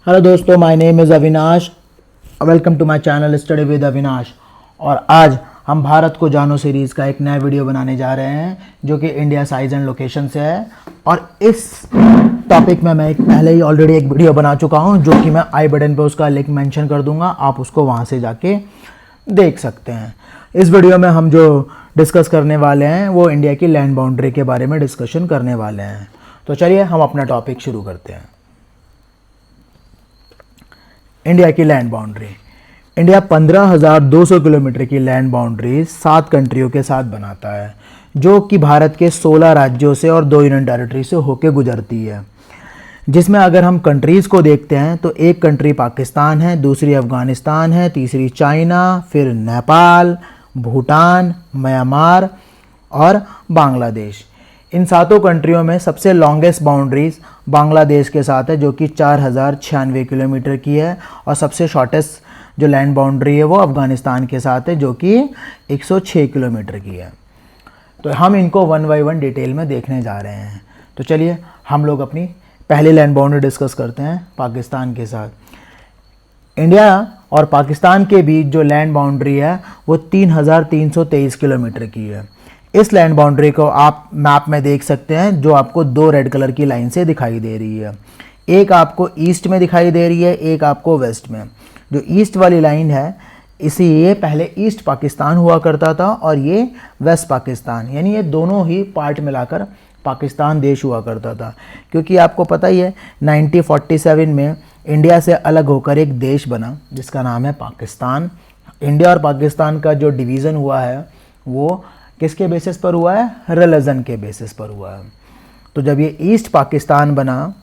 Hello दोस्तों, my name is Avinash. Welcome to my channel study with Avinash. और आज हम भारत को जानो सीरीज़ का एक नया वीडियो बनाने जा रहे हैं जो कि इंडिया साइज एंड लोकेशन से है। और इस टॉपिक में मैं पहले ही ऑलरेडी एक वीडियो बना चुका हूं जो कि मैं आई बटन पे उसका लिंक मेंशन कर दूंगा, आप उसको वहां से जाके देख सकते हैं। इस वीडियो में हम जो डिस्कस करने वाले हैं वो इंडिया की लैंड बाउंड्री के बारे में डिस्कशन करने वाले हैं। तो चलिए हम अपना टॉपिक शुरू करते हैं। इंडिया की लैंड बाउंड्री। इंडिया 15,200 किलोमीटर की लैंड बाउंड्री 7 कंट्रियों के साथ बनाता है, जो कि भारत के 16 राज्यों से और 2 यूनियन टेरिटरी से होकर गुजरती है। जिसमें अगर हम कंट्रीज़ को देखते हैं तो एक कंट्री पाकिस्तान है, दूसरी अफ़गानिस्तान है, तीसरी चाइना, फिर नेपाल, भूटान, म्यांमार और बांग्लादेश। इन 7 कंट्रियों में सबसे लॉन्गेस्ट बाउंड्रीज बांग्लादेश के साथ है जो कि 4,096 किलोमीटर की है, और सबसे शॉर्टेस्ट जो लैंड बाउंड्री है वो अफ़गानिस्तान के साथ है जो कि 106 किलोमीटर की है। तो हम इनको वन बाई वन डिटेल में देखने जा रहे हैं। तो चलिए हम लोग अपनी पहली लैंड बाउंड्री डिस्कस करते हैं पाकिस्तान के साथ। इंडिया और पाकिस्तान के बीच जो लैंड बाउंड्री है वो 3,323 किलोमीटर की है। इस लैंड बाउंड्री को आप मैप में देख सकते हैं, जो आपको 2 रेड कलर की लाइन से दिखाई दे रही है। एक आपको ईस्ट में दिखाई दे रही है, एक आपको वेस्ट में। जो ईस्ट वाली लाइन है ये पहले ईस्ट पाकिस्तान हुआ करता था और ये वेस्ट पाकिस्तान, यानी ये दोनों ही पार्ट मिलाकर पाकिस्तान देश हुआ करता था। क्योंकि आपको पता ही है 1947 में इंडिया से अलग होकर एक देश बना जिसका नाम है पाकिस्तान। इंडिया और पाकिस्तान का जो डिवीज़न हुआ है वो किसके बेसिस पर हुआ है? रिलीजन के बेसिस पर हुआ है। तो जब ये ईस्ट पाकिस्तान बना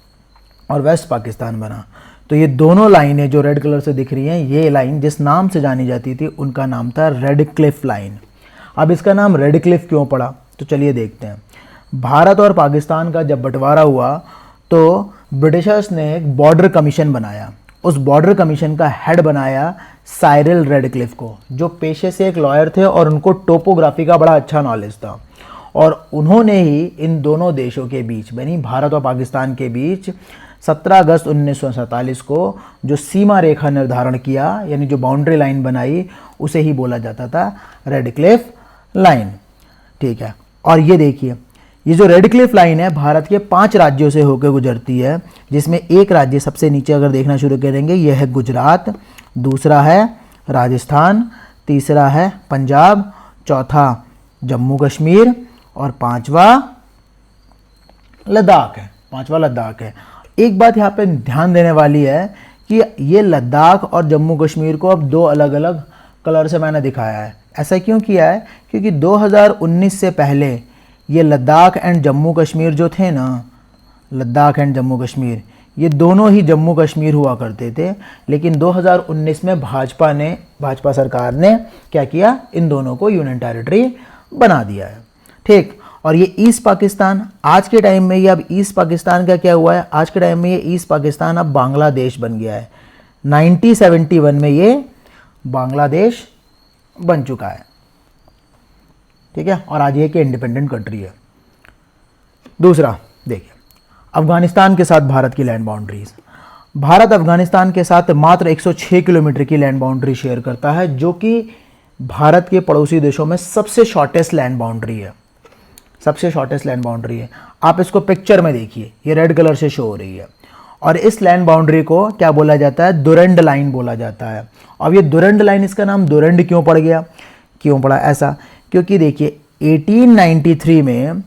और वेस्ट पाकिस्तान बना तो ये दोनों लाइनें जो रेड कलर से दिख रही हैं, ये लाइन जिस नाम से जानी जाती थी उनका नाम था रेड क्लिफ लाइन। अब इसका नाम रेड क्लिफ क्यों पड़ा, तो चलिए देखते हैं। भारत और पाकिस्तान का जब बंटवारा हुआ तो ब्रिटिशर्स ने एक बॉर्डर कमीशन बनाया। उस बॉर्डर कमीशन का हेड बनाया साइरिल रेडक्लिफ को, जो पेशे से एक लॉयर थे और उनको टोपोग्राफी का बड़ा अच्छा नॉलेज था। और उन्होंने ही इन दोनों देशों के बीच, यानी भारत और पाकिस्तान के बीच 17 अगस्त 1947 को जो सीमा रेखा निर्धारण किया, यानी जो बाउंड्री लाइन बनाई, उसे ही बोला जाता था रेडक्लिफ लाइन। ठीक है, और ये देखिए, ये जो रेड क्लिफ लाइन है भारत के 5 राज्यों से होकर गुजरती है, जिसमें एक राज्य सबसे नीचे अगर देखना शुरू करेंगे यह है गुजरात, दूसरा है राजस्थान, तीसरा है पंजाब, चौथा जम्मू कश्मीर और पांचवा लद्दाख है। एक बात यहाँ पे ध्यान देने वाली है कि ये लद्दाख और जम्मू कश्मीर को अब 2 अलग अलग कलर से मैंने दिखाया है। ऐसा क्यों किया है? क्योंकि 2019 से पहले ये लद्दाख एंड जम्मू कश्मीर जो थे ना, लद्दाख एंड जम्मू कश्मीर, ये दोनों ही जम्मू कश्मीर हुआ करते थे। लेकिन 2019 में भाजपा सरकार ने क्या किया, इन दोनों को यूनियन टेरिटरी बना दिया है। ठीक, और ये ईस्ट पाकिस्तान आज के टाइम में, ये अब ईस्ट पाकिस्तान का क्या हुआ है, आज के टाइम में ये ईस्ट पाकिस्तान अब बांग्लादेश बन गया है। 1971 में ये बांग्लादेश बन चुका है। ठीक है, और आज ये कि इंडिपेंडेंट कंट्री है। दूसरा देखिए, अफगानिस्तान के साथ भारत की लैंड बाउंड्रीज। भारत अफगानिस्तान के साथ मात्र 106 किलोमीटर की लैंड बाउंड्री शेयर करता है, जो कि भारत के पड़ोसी देशों में सबसे शॉर्टेस्ट लैंड बाउंड्री है। आप इसको पिक्चर में देखिए, ये रेड कलर से शो हो रही है। और इस लैंड बाउंड्री को क्या बोला जाता है? दुरंड लाइन बोला जाता है। अब ये दुरंड लाइन, इसका नाम दुरंड क्यों पड़ा ऐसा? क्योंकि देखिए 1893 में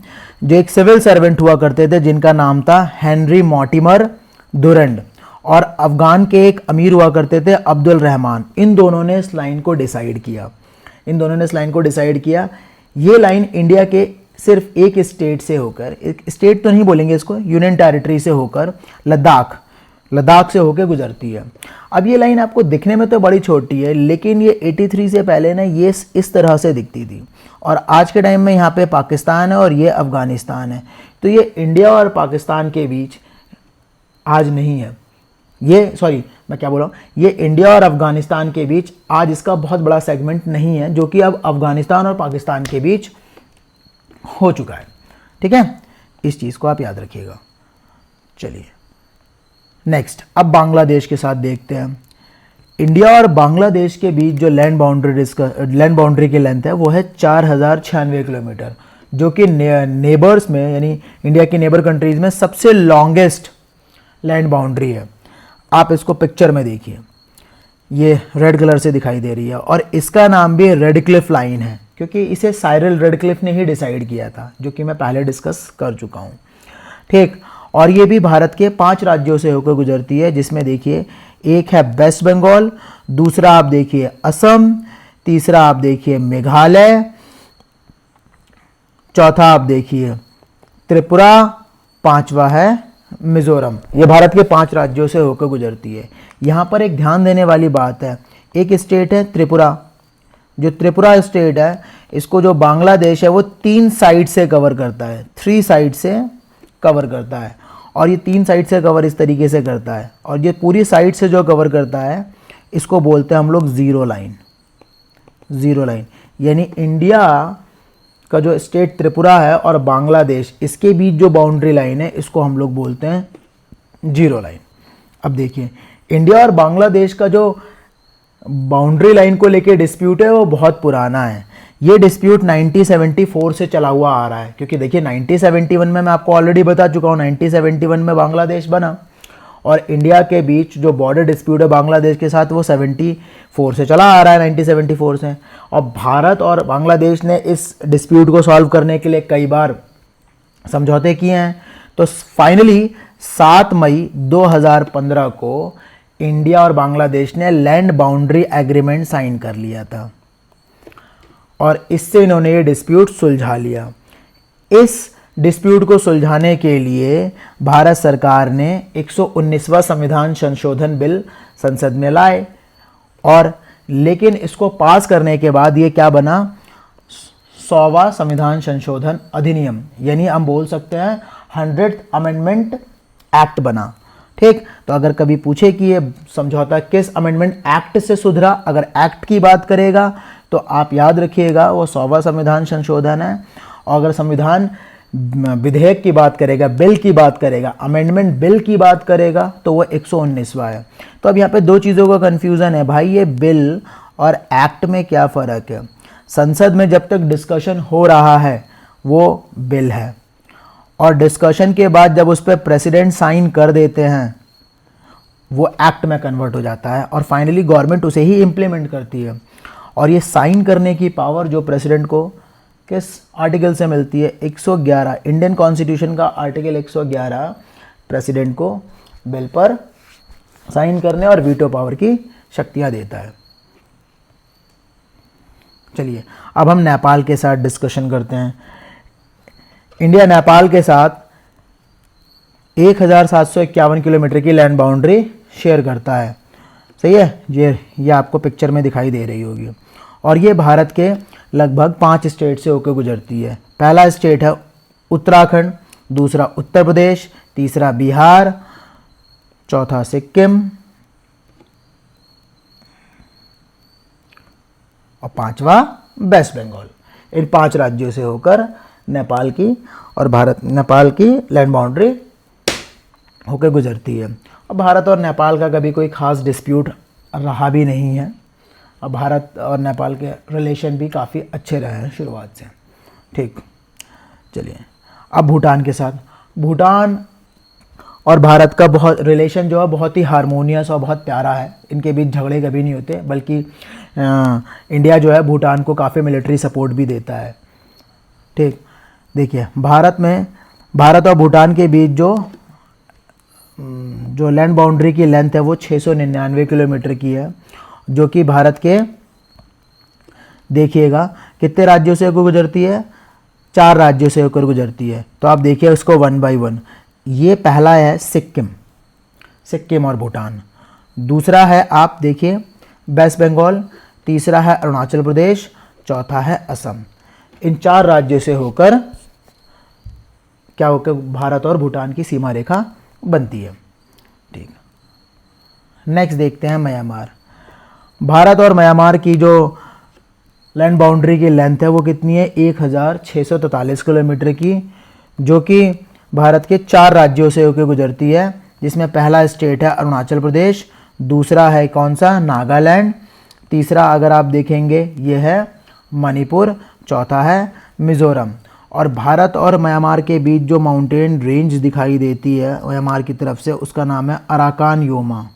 जो एक सिविल सर्वेंट हुआ करते थे जिनका नाम था हेनरी मॉर्टिमर दुरंड, और अफगान के एक अमीर हुआ करते थे अब्दुल रहमान, इन दोनों ने इस लाइन को डिसाइड किया। ये लाइन इंडिया के सिर्फ एक स्टेट से होकर, एक स्टेट तो नहीं बोलेंगे इसको, यूनियन टेरिटरी से होकर लद्दाख से होकर गुजरती है। अब ये लाइन आपको दिखने में तो बड़ी छोटी है, लेकिन ये 83 से पहले ना ये इस तरह से दिखती थी। और आज के टाइम में यहाँ पे पाकिस्तान है और ये अफ़गानिस्तान है। तो ये इंडिया और पाकिस्तान के बीच आज नहीं है, ये इंडिया और अफ़गानिस्तान के बीच आज इसका बहुत बड़ा सेगमेंट नहीं है, जो कि अब अफ़गानिस्तान और पाकिस्तान के बीच हो चुका है। ठीक है, इस चीज़ को आप याद रखिएगा। चलिए नेक्स्ट अब बांग्लादेश के साथ देखते हैं। इंडिया और बांग्लादेश के बीच जो लैंड बाउंड्री की लेंथ है वो है 4096 किलोमीटर, जो कि नेबर्स में यानी इंडिया की नेबर कंट्रीज में सबसे लॉन्गेस्ट लैंड बाउंड्री है। आप इसको पिक्चर में देखिए, ये रेड कलर से दिखाई दे रही है और इसका नाम भी रेडक्लिफ लाइन है, क्योंकि इसे साइरल रेडक्लिफ ने ही डिसाइड किया था, जो कि मैं पहले डिस्कस कर चुका हूँ। ठीक, और ये भी भारत के 5 राज्यों से होकर गुजरती है, जिसमें देखिए एक है वेस्ट बंगाल, दूसरा आप देखिए असम, तीसरा आप देखिए मेघालय, चौथा आप देखिए त्रिपुरा, पांचवा है मिजोरम। ये भारत के 5 राज्यों से होकर गुजरती है। यहाँ पर एक ध्यान देने वाली बात है, एक स्टेट है त्रिपुरा। जो त्रिपुरा स्टेट है, इसको जो बांग्लादेश है वो 3 साइड से कवर करता है, 3 साइड से कवर करता है। और ये 3 साइड से कवर इस तरीके से करता है, और ये पूरी साइड से जो कवर करता है इसको बोलते हैं हम लोग जीरो लाइन। जीरो लाइन यानी इंडिया का जो स्टेट त्रिपुरा है और बांग्लादेश, इसके बीच जो बाउंड्री लाइन है इसको हम लोग बोलते हैं जीरो लाइन। अब देखिए इंडिया और बांग्लादेश का जो बाउंड्री लाइन को लेके डिस्प्यूट है वो बहुत पुराना है। ये डिस्प्यूट 1974 से चला हुआ आ रहा है, क्योंकि देखिए 1971 में मैं आपको ऑलरेडी बता चुका हूँ, 1971 में बांग्लादेश बना और इंडिया के बीच जो बॉर्डर डिस्प्यूट है बांग्लादेश के साथ वो 74 से चला आ रहा है, 1974 से। और भारत और बांग्लादेश ने इस डिस्प्यूट को सॉल्व करने के लिए कई बार समझौते किए हैं। तो फाइनली 7 मई 2015 को इंडिया और बांग्लादेश ने लैंड बाउंड्री एग्रीमेंट साइन कर लिया था और इससे इन्होंने ये डिस्प्यूट सुलझा लिया। इस डिस्प्यूट को सुलझाने के लिए भारत सरकार ने 119वां संविधान संशोधन बिल संसद में लाए, और लेकिन इसको पास करने के बाद ये क्या बना, 100वां संविधान संशोधन अधिनियम, यानी हम बोल सकते हैं 100th अमेंडमेंट एक्ट बना। ठीक, तो अगर कभी पूछे कि ये समझौता किस अमेंडमेंट एक्ट से सुधरा, अगर एक्ट की बात करेगा तो आप याद रखिएगा वो 100वां संविधान संशोधन है। और अगर संविधान विधेयक की बात करेगा, बिल की बात करेगा, अमेंडमेंट बिल की बात करेगा तो वो 119वां है। तो अब यहाँ पे 2 चीज़ों का कन्फ्यूज़न है भाई, ये बिल और एक्ट में क्या फ़र्क है। संसद में जब तक डिस्कशन हो रहा है वो बिल है, और डिस्कशन के बाद जब उस पर प्रेसिडेंट साइन कर देते हैं वो एक्ट में कन्वर्ट हो जाता है, और फाइनली गवर्नमेंट उसे ही इम्प्लीमेंट करती है। और ये साइन करने की पावर जो प्रेसिडेंट को किस आर्टिकल से मिलती है, 111 इंडियन कॉन्स्टिट्यूशन का आर्टिकल 111 प्रेसिडेंट को बिल पर साइन करने और वीटो पावर की शक्तियां देता है। चलिए अब हम नेपाल के साथ डिस्कशन करते हैं। इंडिया नेपाल के साथ 1751 किलोमीटर की लैंड बाउंड्री शेयर करता है, सही है। ये आपको पिक्चर में दिखाई दे रही होगी, और ये भारत के लगभग 5 स्टेट से होकर गुजरती है। पहला स्टेट है उत्तराखंड, दूसरा उत्तर प्रदेश, तीसरा बिहार, चौथा सिक्किम और 5वां वेस्ट बंगाल। इन 5 राज्यों से होकर नेपाल की और नेपाल की लैंड बाउंड्री होकर गुजरती है। और भारत और नेपाल का कभी कोई खास डिस्प्यूट रहा भी नहीं है, और भारत और नेपाल के रिलेशन भी काफ़ी अच्छे रहे हैं शुरुआत से। ठीक, चलिए अब भूटान के साथ। भूटान और भारत का बहुत रिलेशन जो है बहुत ही हारमोनियस और बहुत प्यारा है। इनके बीच झगड़े कभी नहीं होते, बल्कि इंडिया जो है भूटान को काफ़ी मिलिट्री सपोर्ट भी देता है। ठीक, देखिए भारत और भूटान के बीच जो लैंड बाउंड्री की लेंथ है वो 699 किलोमीटर की है, जो कि भारत के देखिएगा कितने राज्यों से होकर गुजरती है, 4 राज्यों से होकर गुजरती है। तो आप देखिए उसको 1 बाई 1। ये पहला है सिक्किम और भूटान, दूसरा है आप देखिए वेस्ट बंगाल, तीसरा है अरुणाचल प्रदेश, चौथा है असम। इन 4 राज्यों से होकर क्या होकर भारत और भूटान की सीमा रेखा बनती है। ठीक, नेक्स्ट देखते हैं म्यांमार। भारत और म्यांमार की जो लैंड बाउंड्री की लेंथ है वो कितनी है, 1643 किलोमीटर की, जो कि भारत के 4 राज्यों से होकर गुजरती है, जिसमें पहला स्टेट है अरुणाचल प्रदेश, दूसरा है कौन सा, नागालैंड, तीसरा अगर आप देखेंगे ये है मणिपुर, चौथा है मिज़ोरम। और भारत और म्यांमार के बीच जो माउंटेन रेंज दिखाई देती है म्यांमार की तरफ से, उसका नाम है अराकान योमा,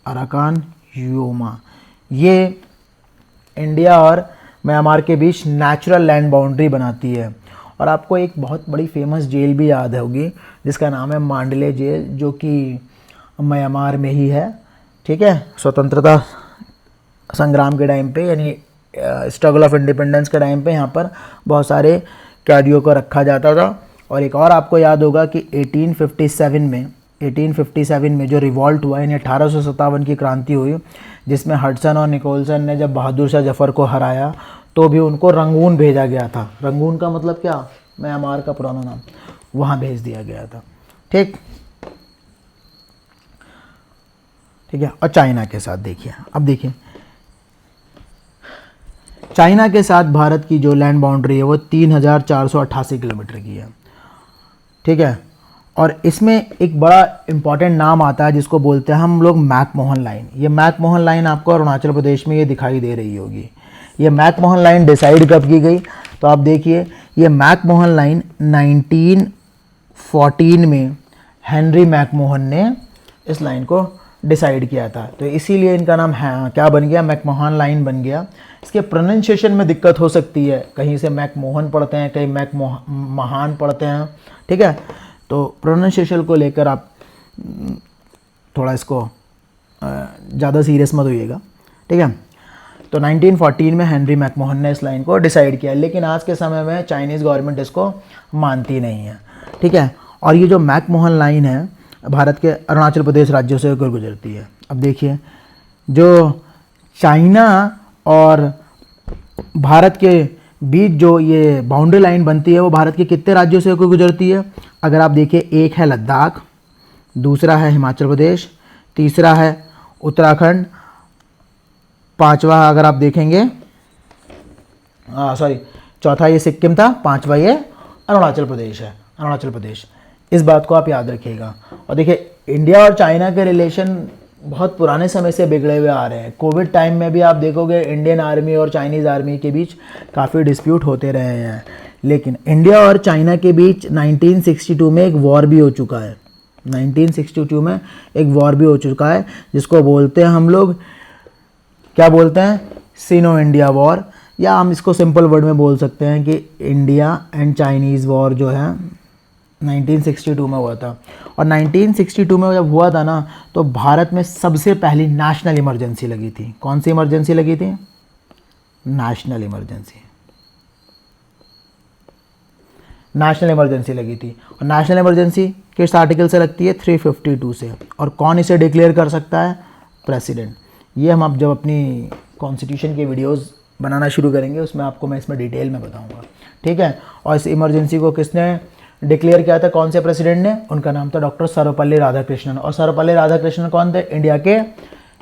अराकान योमा। ये इंडिया और म्यांमार के बीच नेचुरल लैंड बाउंड्री बनाती है। और आपको एक बहुत बड़ी फेमस जेल भी याद होगी जिसका नाम है मांडले जेल, जो कि म्यांमार में ही है, ठीक है। स्वतंत्रता संग्राम के टाइम पे, यानी स्ट्रगल ऑफ इंडिपेंडेंस के टाइम पे यहाँ पर बहुत सारे कैदियों को रखा जाता था। और एक और आपको याद होगा कि 1857 में जो रिवॉल्ट हुआ, यानी 1857 की क्रांति हुई, जिसमें हडसन और निकोलसन ने जब बहादुर शाह जफ़र को हराया तो भी उनको रंगून भेजा गया था। रंगून का मतलब क्या, म्यांमार का पुराना नाम, वहाँ भेज दिया गया था, ठीक है। और चाइना के साथ देखिए, अब देखिए चाइना के साथ भारत की जो लैंड बाउंड्री है वो 3488 किलोमीटर की है, ठीक है। और इसमें एक बड़ा इम्पॉर्टेंट नाम आता है जिसको बोलते हैं हम लोग मैकमोहन लाइन। ये मैकमोहन लाइन आपको अरुणाचल प्रदेश में ये दिखाई दे रही होगी। ये मैकमोहन लाइन डिसाइड कब की गई, तो आप देखिए ये मैकमोहन लाइन 1914 में हेनरी मैकमोहन ने इस लाइन को डिसाइड किया था, तो इसीलिए इनका नाम है क्या बन गया, मैकमोहन लाइन बन गया। इसके प्रोनाउंसिएशन में दिक्कत हो सकती है, कहीं से मैकमोहन पढ़ते हैं, कहीं मैकमोहन पढ़ते हैं, ठीक है। तो प्रोनाउंसिएशन को लेकर आप थोड़ा इसको ज़्यादा सीरियस मत होइएगा, ठीक है। तो 1914 में हेनरी मैकमोहन ने इस लाइन को डिसाइड किया, लेकिन आज के समय में चाइनीज़ गवर्नमेंट इसको मानती नहीं है, ठीक है। और ये जो मैकमोहन लाइन है भारत के अरुणाचल प्रदेश राज्यों से होकर गुजरती है। अब देखिए जो चाइना और भारत के बीच जो ये बाउंड्री लाइन बनती है वो भारत के कितने राज्यों से होकर गुजरती है, अगर आप देखिए एक है लद्दाख, दूसरा है हिमाचल प्रदेश, तीसरा है उत्तराखंड, पांचवा अगर आप देखेंगे चौथा ये सिक्किम था, पांचवा ये अरुणाचल प्रदेश है, अरुणाचल प्रदेश। इस बात को आप याद रखिएगा। और देखिए इंडिया और चाइना के रिलेशन बहुत पुराने समय से बिगड़े हुए आ रहे हैं। कोविड टाइम में भी आप देखोगे इंडियन आर्मी और चाइनीज़ आर्मी के बीच काफ़ी डिस्प्यूट होते रहे हैं, लेकिन इंडिया और चाइना के बीच 1962 में एक वॉर भी हो चुका है। 1962 में एक वॉर भी हो चुका है जिसको बोलते हैं हम लोग, क्या बोलते हैं, सिनो इंडिया वॉर, या हम इसको सिंपल वर्ड में बोल सकते हैं कि इंडिया एंड चाइनीज़ वॉर जो है 1962 में हुआ था। और 1962 में जब हुआ था ना, तो भारत में सबसे पहली नेशनल इमरजेंसी लगी थी। कौन सी इमरजेंसी लगी थी, नेशनल इमरजेंसी, नेशनल इमरजेंसी लगी थी। और नेशनल इमरजेंसी किस आर्टिकल से लगती है, 352 से। और कौन इसे डिक्लेयर कर सकता है, प्रेसिडेंट। ये हम अब जब अपनी कॉन्स्टिट्यूशन के वीडियोस बनाना शुरू करेंगे उसमें आपको मैं इसमें डिटेल में बताऊंगा, ठीक है। और इस इमरजेंसी को किसने डिक्लेयर किया था, कौन से प्रेसिडेंट ने, उनका नाम था डॉक्टर सर्वपल्ली राधाकृष्णन। और सर्वपल्ली राधाकृष्णन कौन थे, इंडिया के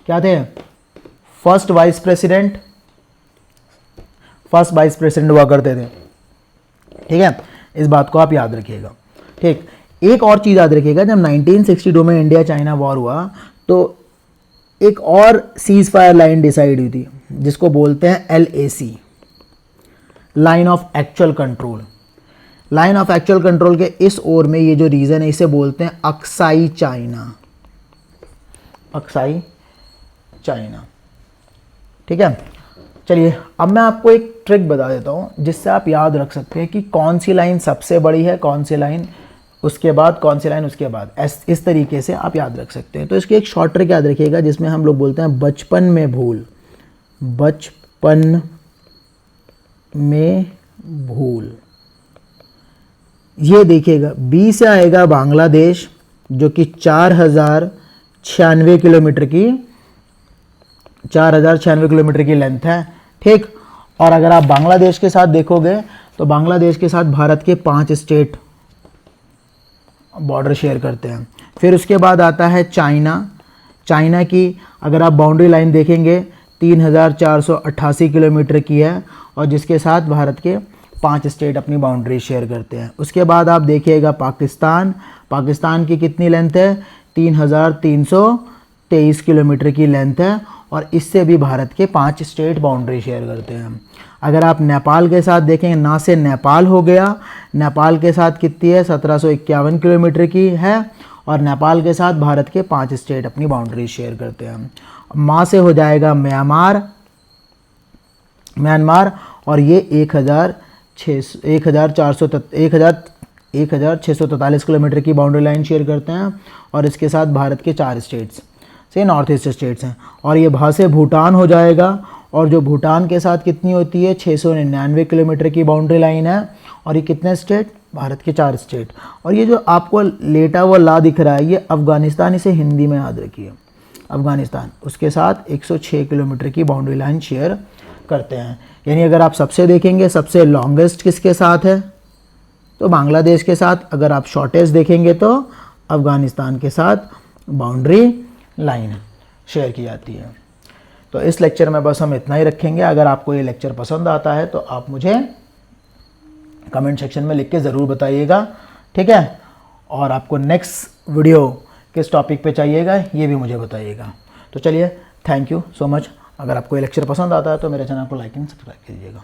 क्या थे, फर्स्ट वाइस प्रेसिडेंट हुआ करते थे, ठीक है। इस बात को आप याद रखिएगा, ठीक। एक और चीज़ याद रखिएगा, जब 1962 में इंडिया चाइना वॉर हुआ तो एक और सीज फायर लाइन डिसाइड हुई थी जिसको बोलते हैं LAC, line of actual control. Line of actual control के इस ओर में ये जो रीजन है इसे बोलते हैं अक्साई चाइना, अक्साई चाइना, ठीक है। चलिए अब मैं आपको एक ट्रिक बता देता हूँ जिससे आप याद रख सकते हैं कि कौन सी लाइन सबसे बड़ी है, कौन सी लाइन उसके बाद, कौन सी लाइन उसके बाद। इस तरीके से आप याद रख सकते हैं। तो इसकी एक शॉर्ट ट्रिक याद रखिएगा जिसमें हम लोग बोलते हैं बचपन में भूल, बचपन में भूल। ये देखिएगा बी से आएगा बांग्लादेश जो कि 4096 किलोमीटर की 4096 किलोमीटर की लेंथ है, ठीक। और अगर आप बांग्लादेश के साथ देखोगे तो बांग्लादेश के साथ भारत के 5 स्टेट बॉर्डर शेयर करते हैं। फिर उसके बाद आता है चाइना। चाइना की अगर आप बाउंड्री लाइन देखेंगे 3488 किलोमीटर की है और जिसके साथ भारत के 5 स्टेट अपनी बाउंड्री शेयर करते हैं। उसके बाद आप देखिएगा पाकिस्तान। पाकिस्तान की कितनी लेंथ है? 3,323 किलोमीटर की लेंथ है और इससे भी भारत के 5 स्टेट बाउंड्री शेयर करते हैं। अगर आप नेपाल के साथ देखेंगे, ना से नेपाल हो गया, नेपाल के साथ कितनी है? 1751 किलोमीटर की है और नेपाल के साथ भारत के 5 स्टेट अपनी बाउंड्री शेयर करते हैं। माँ से हो जाएगा म्यांमार और ये 1,643 किलोमीटर की बाउंड्री लाइन शेयर करते हैं और इसके साथ भारत के 4 स्टेट्स से नॉर्थ ईस्ट स्टेट्स हैं। और ये वहाँ से भूटान हो जाएगा और जो भूटान के साथ कितनी होती है? 699 किलोमीटर की बाउंड्री लाइन है और ये कितने स्टेट? भारत के 4 स्टेट। और ये जो आपको लेटा हुआ ला दिख रहा है, ये अफ़गानिस्तान, इसे हिंदी में याद रखिए, अफ़गानिस्तान उसके साथ 106 किलोमीटर की बाउंड्री लाइन शेयर करते हैं। यानी अगर आप सबसे देखेंगे, सबसे लॉन्गेस्ट किसके साथ है? तो बांग्लादेश के साथ। अगर आप शॉर्टेस्ट देखेंगे तो अफ़गानिस्तान के साथ बाउंड्री लाइन शेयर की जाती है। तो इस लेक्चर में बस हम इतना ही रखेंगे। अगर आपको ये लेक्चर पसंद आता है तो आप मुझे कमेंट सेक्शन में लिख के ज़रूर बताइएगा, ठीक है। और आपको नेक्स्ट वीडियो किस टॉपिक पे चाहिएगा ये भी मुझे बताइएगा। तो चलिए, थैंक यू सो मच। अगर आपको ये लेक्चर पसंद आता है तो मेरे चैनल को लाइक एंड सब्सक्राइब कीजिएगा।